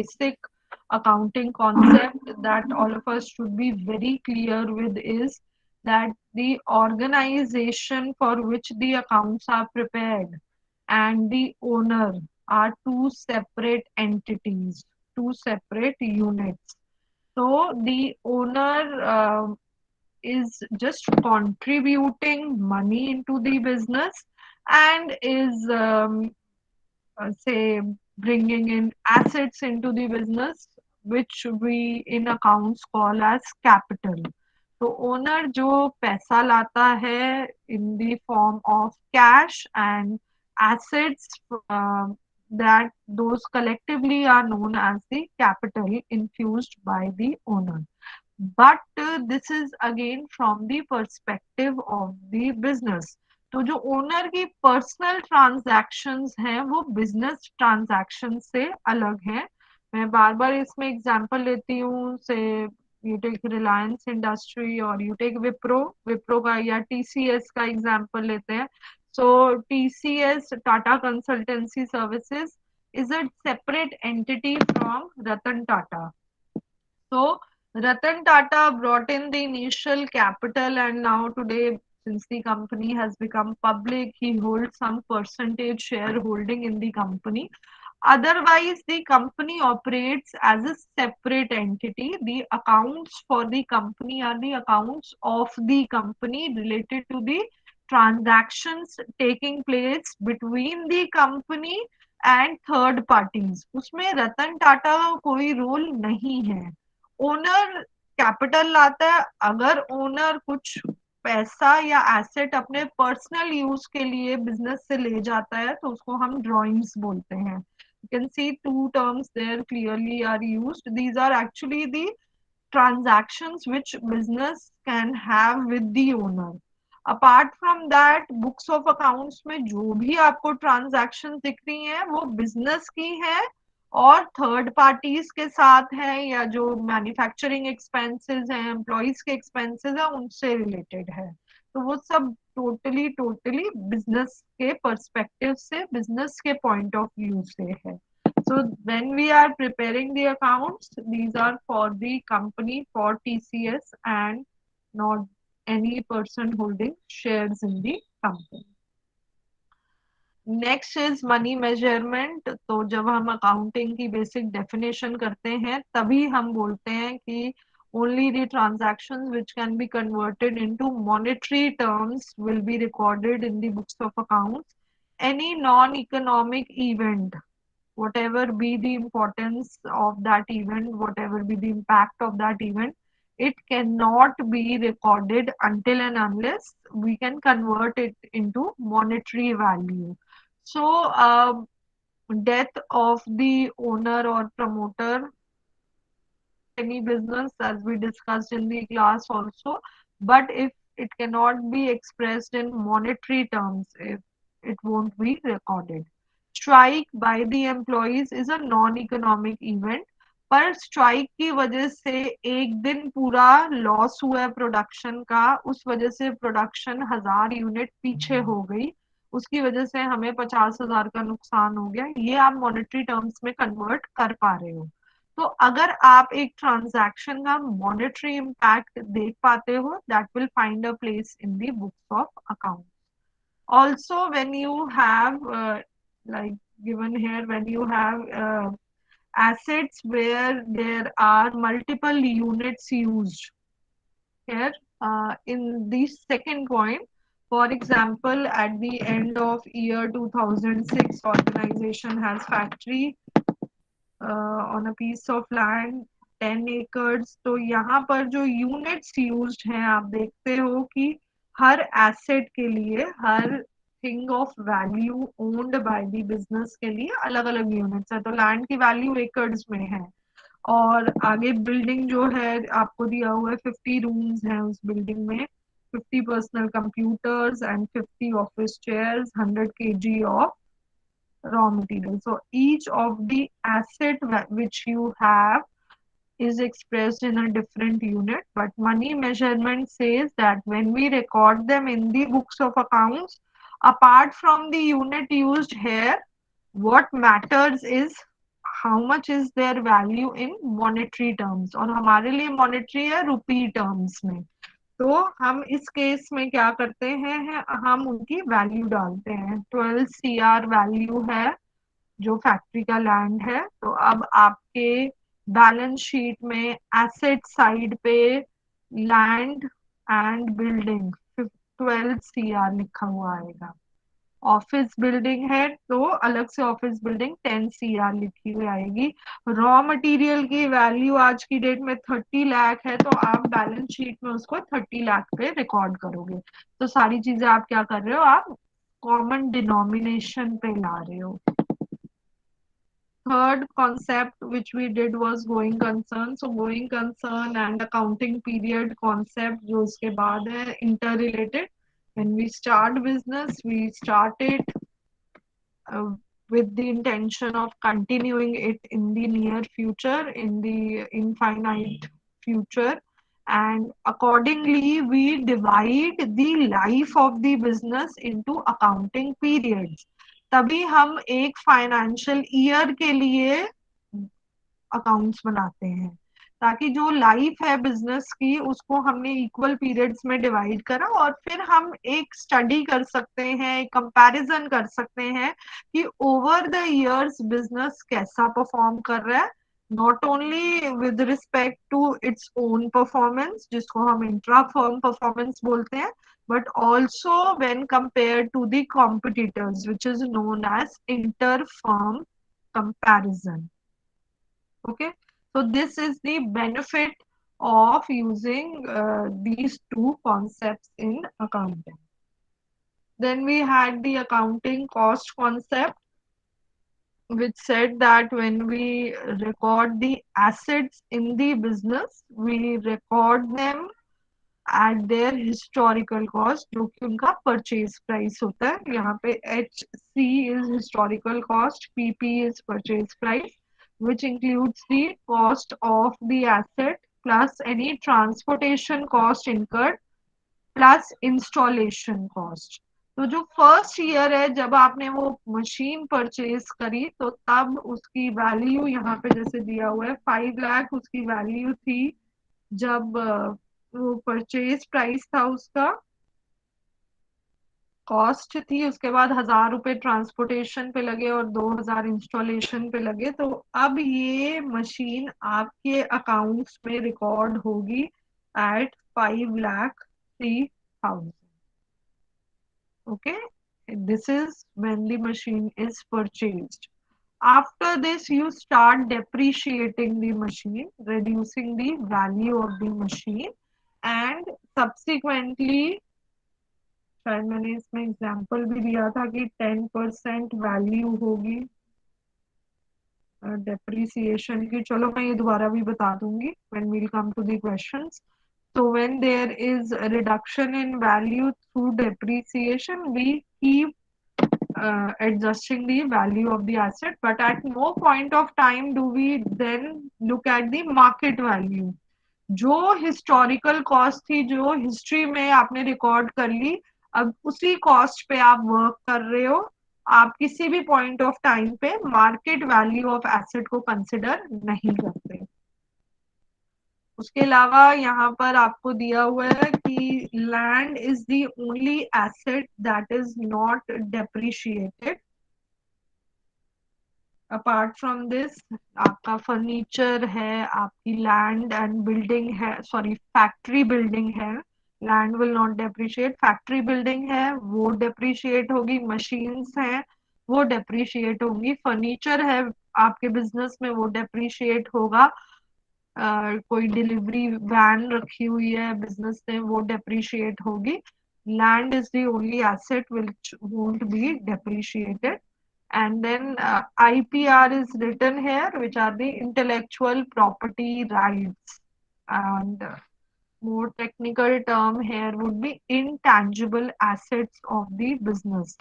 basic accounting concept that all of us should be very clear with is that the organization for which the accounts are prepared and the owner are two separate entities, two separate units. So the owner is just contributing money into the business and is say bringing in assets into the business, which we in accounts call as capital. तो owner जो पैसा लाता है in the form of cash and assets, that those collectively are known as the capital infused by the owner. But this is again from the perspective of the business. तो जो owner की personal transactions हैं वो business transaction से अलग हैं. मैं बार बार इसमें एग्जांपल लेती हूँ. Say you take Reliance Industry और यू टेक विप्रो. विप्रो का या टीसीएस का एग्जांपल लेते हैं. So TCS, Tata Consultancy Services, is a separate entity from Ratan Tata. So Ratan Tata brought in the initial capital, and now today, since the company has become public, he holds some percentage shareholding in the company. Otherwise, the company operates as a separate entity. The accounts for the company are the accounts of the company related to the transactions taking place between the company and third parties. उसमें रतन टाटा का कोई role नहीं है. Owner capital लाता है. अगर owner कुछ पैसा या एसेट अपने पर्सनल यूज के लिए बिजनेस से ले जाता है तो उसको हम ड्रॉइंग्स बोलते हैं. You can see two terms there clearly are used. These are actually the transactions which business can have with the owner. Apart from that, books of accounts में जो भी आपको transactions दिख रही हैं वो business की है और थर्ड पार्टीज के साथ है, या जो मैन्युफैक्चरिंग एक्सपेंसेस हैं, एम्प्लॉयज के एक्सपेंसेस हैं, उनसे रिलेटेड है. तो वो सब टोटली टोटली बिजनेस के पर्सपेक्टिव से, बिजनेस के पॉइंट ऑफ व्यू से है. So when we are preparing the accounts, these are for the company, for TCS, and not any person holding shares in the company. Next is money measurement. तो जब हम accounting की basic definition करते हैं तभी हम बोलते हैं कि only the transactions which can be converted into monetary terms will be recorded in the books of accounts. Any non-economic event, whatever be the importance of that event, whatever be the impact of that event, it cannot be recorded until and unless we can convert it into monetary value. So, death of the owner or promoter, any business, as we discussed in the class also, but if it cannot be expressed in monetary terms, if it won't be recorded. Strike by the employees is a non-economic event. पर strike की वजह से एक दिन पूरा loss हुआ है production का, उस वजह से प्रोडक्शन 1000 यूनिट पीछे हो गई, उसकी वजह से हमें 50,000 का नुकसान हो गया, ये आप मॉनेटरी टर्म्स में कन्वर्ट कर पा रहे हो. तो अगर आप एक ट्रांजैक्शन का मॉनेटरी इम्पैक्ट देख पाते हो, that will find a place in the books of account. Also, when you have like given here, when you have assets where there are multiple units used here, in the second point, for example, at the end of year 2006, organization has factory on a piece of land 10 acres. तो यहाँ पर जो units used हैं, आप देखते हो कि हर asset के लिए, हर thing of value owned by the business के लिए अलग अलग यूनिट्स है. तो लैंड की वैल्यू एकर्स में है. और आगे बिल्डिंग जो है आपको दिया हुआ है, 50 रूम्स हैं उस बिल्डिंग में, 50 personal computers and 50 office chairs, 100 kg of raw material. So each of the asset which you have is expressed in a different unit, but money measurement says that when we record them in the books of accounts, apart from the unit used here, what matters is how much is their value in monetary terms, और हमारे लिए monetary है rupee terms में। तो हम इस case में क्या करते हैं, हम उनकी वैल्यू डालते हैं। 12 CR वैल्यू है जो फैक्ट्री का लैंड है। तो अब आपके बैलेंस शीट में एसेट साइड पे लैंड एंड बिल्डिंग 12 CR लिखा हुआ आएगा। ऑफिस बिल्डिंग है तो अलग से ऑफिस बिल्डिंग 10 CR लिखी हुई आएगी। रॉ मटेरियल की वैल्यू आज की डेट में 30 लाख है, तो आप बैलेंस शीट में उसको 30 लाख पे रिकॉर्ड करोगे। तो सारी चीजें आप क्या कर रहे हो, आप कॉमन डिनोमिनेशन पे ला रहे हो। Third concept which we did was going concern. So going concern and accounting period concept जो उसके बाद है interrelated. When we start business, we start it uh, with the intention of continuing it in the near future, in the infinite future, and accordingly we divide the life of the business into accounting periods. तभी हम एक financial year के लिए accounts बनाते हैं, ताकि जो life है बिजनेस की उसको हमने इक्वल पीरियड्स में डिवाइड करा, और फिर हम एक स्टडी कर सकते हैं, एक कंपैरिजन कर सकते हैं कि ओवर द इयर्स बिजनेस कैसा परफॉर्म कर रहा है, not only with respect to its own performance जिसको हम इंट्रा फर्म परफॉर्मेंस बोलते हैं, but also when compared to the competitors, which is known as inter firm comparison. Okay, so this is the benefit of using these two concepts in accounting. Then we had the accounting cost concept, which said that when we record the assets in the business, we record them at their historical cost, जो कि उनका purchase price होता है। यहाँ पे HC is historical cost, PP is purchase price, which includes the cost of the asset plus any transportation cost incurred plus installation cost। तो जो first year है जब आपने वो मशीन परचेज करी, तो तब उसकी वैल्यू यहाँ पे जैसे दिया हुआ है 5 लाख उसकी वैल्यू थी जब वो परचेज प्राइस था उसका, कॉस्ट थी, उसके बाद 1,000 रुपए ट्रांसपोर्टेशन पे लगे और 2,000 इंस्टॉलेशन पे लगे। तो अब ये मशीन आपके अकाउंट्स में रिकॉर्ड होगी at 5,03,000। Okay, this is when the machine is purchased. After this, you start depreciating the machine, reducing the value of the machine, and subsequently, शायद मैंने इसमें एग्जांपल भी दिया था कि 10% वैल्यू होगी डेप्रिसिएशन की। चलो मैं ये दोबारा भी बता दूंगी when we'll come to the questions. So when there is a reduction in value through depreciation, we keep adjusting the value of the asset, but at no point of time do we then look at the market value. जो historical cost थी, जो history में आपने record कर ली, अब उसी cost पे आप वर्क कर रहे हो। आप किसी भी पॉइंट ऑफ टाइम पे मार्केट वैल्यू ऑफ एसेट को कंसिडर नहीं करते। उसके अलावा यहाँ पर आपको दिया हुआ है कि land is the only asset that is not depreciated. Apart from this आपका फर्नीचर है, आपकी लैंड एंड बिल्डिंग है, सॉरी फैक्ट्री बिल्डिंग है, land will not depreciate, factory building है वो डेप्रिशिएट होगी, मशीन्स हैं वो डेप्रिशिएट होंगी, फर्नीचर है आपके बिजनेस में वो डेप्रिशिएट होगा, कोई डिलीवरी वैन रखी हुई है बिजनेस में वो डेप्रिशिएट होगी। Land is the only asset which won't be depreciated. And then IPR is written here, which are the intellectual property rights. And more technical term here would be intangible assets of the business.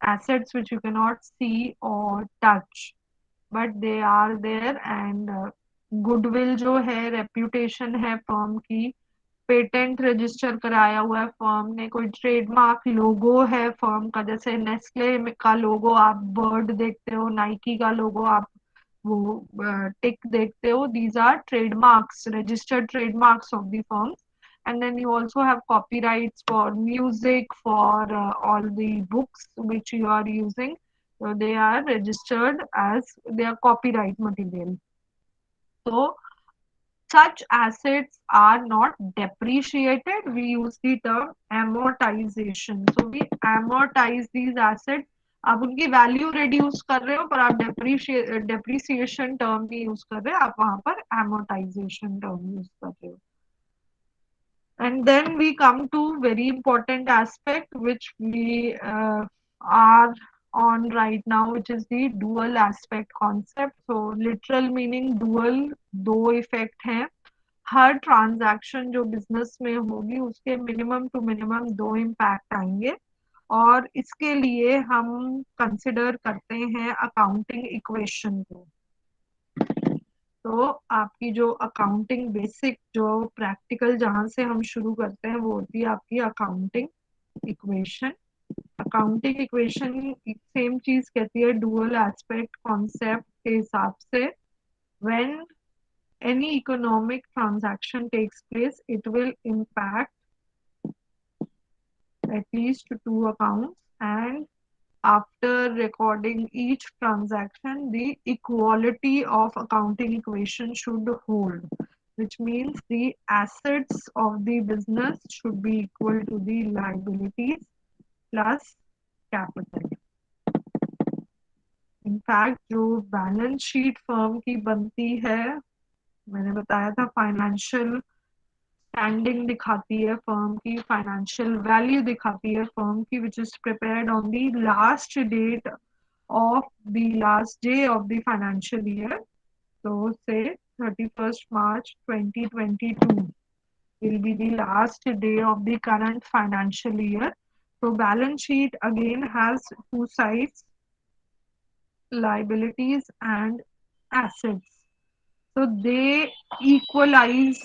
Assets which you cannot see or touch, but they are there. And goodwill जो है, reputation है firm की, patent register कराया हुआ है firm ने, कोई trademark लोगो है फर्म का, जैसे नेस्ले का लोगो आप बर्ड देखते हो, नाइकी का लोगो आप वो टिक देखते हो, these are trademarks, registered trademarks of the firms. And then you also have copyrights for music, for all the books which you are using. So they are registered as they are copyright material. So such assets are not depreciated. We use the term amortization. So we amortize these assets. आप उनकी value reduce कर रहे हो पर आप depreciation term नहीं use कर रहे, आप वहां पर amortization टर्म यूज कर रहे हो. And then we come to very important aspect which we are on right now, which is the dual aspect concept. So literal meaning dual, दो इफेक्ट हैं. हर ट्रांजैक्शन जो बिजनेस में होगी उसके मिनिमम टू मिनिमम दो इम्पैक्ट आएंगे, और इसके लिए हम कंसिडर करते हैं अकाउंटिंग इक्वेशन को. तो आपकी जो अकाउंटिंग बेसिक जो प्रैक्टिकल जहां से हम शुरू करते हैं वो होती है आपकी accounting equation. Accounting equation same चीज कहती है डुअल एस्पेक्ट कॉन्सेप्ट के हिसाब से. When any economic transaction takes place, it will impact at least two accounts, and after recording each transaction, the equality of accounting equation should hold, which means the assets of the business should be equal to the liabilities plus capital. In fact, जो balance sheet firm की बनती है, मैंने बताया था financial standing दिखाती है firm की, फाइनेंशियल वैल्यू दिखाती है फर्म की, which is prepared on the last date of the last day of the financial year. So say 31st March 2022 will be the last day of the current financial year. So balance sheet again has two sides, liabilities and assets. So they equalize.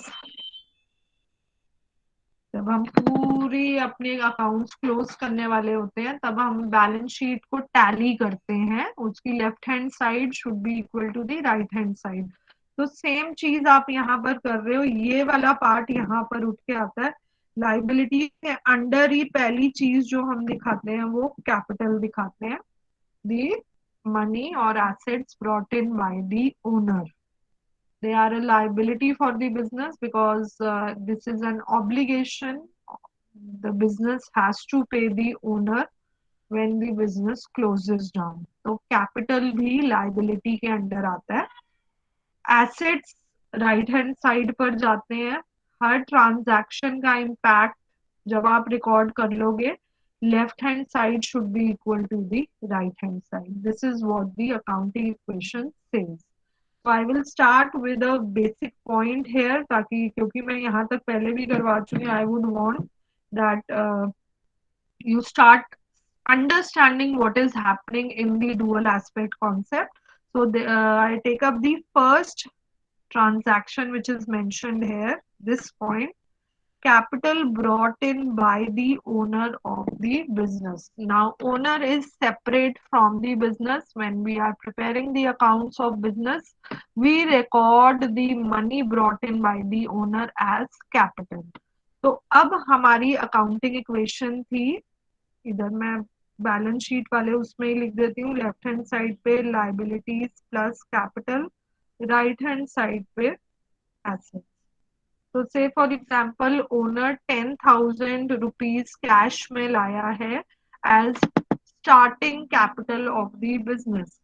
जब हम पूरी अपने accounts close करने वाले होते हैं तब हम बैलेंस शीट को टैली करते हैं, उसकी left hand side should be equal to the right hand side. तो सेम चीज आप यहाँ पर कर रहे हो, ये वाला पार्ट यहाँ पर उठ के आता है. लाइबिलिटी के अंडर ही पहली चीज जो हम दिखाते हैं वो कैपिटल दिखाते हैं, दी मनी और assets brought in by the owner. They are a liability for the business because this is an obligation the business has to pay the owner when the business closes down. तो capital भी liability के under आता है. Assets right hand side पर जाते हैं. हर transaction का impact जब आप रिकॉर्ड कर लोगे, left hand side should be equal to the right hand side. This is what the accounting equation says. So I will start with a basic point here, ताकि क्योंकि मैं यहाँ तक पहले भी करवा चुकी, I would want that you start understanding what is happening in the dual aspect concept. So I take up the first transaction which is mentioned here, this point. Capital brought in by the owner of the business. Now, owner is separate from the business. When we are preparing the accounts of business, we record the money brought in by the owner as capital. तो अब हमारी accounting equation थी, इधर मैं balance sheet वाले उसमें ही लिख देती हूँ. लेफ्ट हैंड साइड पे liabilities plus capital, right hand side पे एसेट्स. तो say for example owner 10,000 rupees cash में लाया है as starting capital of the business.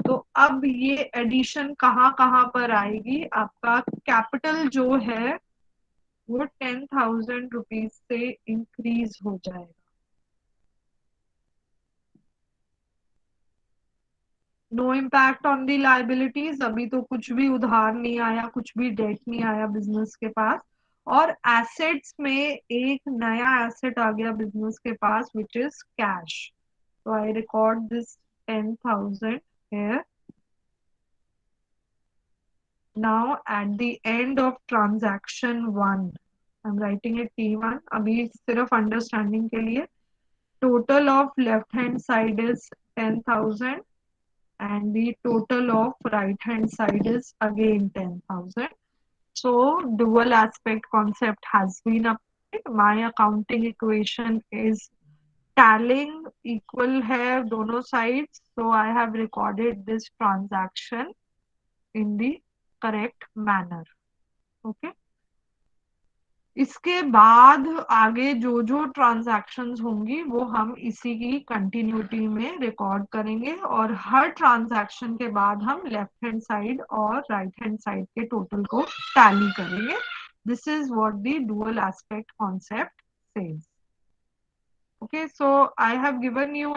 तो अब ये एडिशन कहाँ पर आएगी, आपका कैपिटल जो है वो 10,000 रुपीज से इंक्रीज हो जाएगा. No impact on the liabilities, अभी तो कुछ भी उधार नहीं आया, कुछ भी डेट नहीं आया बिजनेस के पास. और एसेट्स में एक नया एसेट आ गया बिजनेस के पास विच इज कैश. तो I record this 10,000 here. Now at the end of transaction 1 I'm writing it T1 अभी सिर्फ अंडरस्टैंडिंग के लिए. Total of left hand side is 10,000 and the total of right hand side is again 10,000. So dual aspect concept has been applied. My accounting equation is tallying equal है दोनों sides. So I have recorded this transaction in the correct manner. Okay. इसके बाद आगे जो जो transactions होंगी वो हम इसी की कंटिन्यूटी में रिकॉर्ड करेंगे और हर ट्रांजैक्शन के बाद हम लेफ्ट हैंड साइड और राइट हैंड साइड के टोटल को टैली करेंगे. This is what the dual aspect concept says. Okay, so I have given you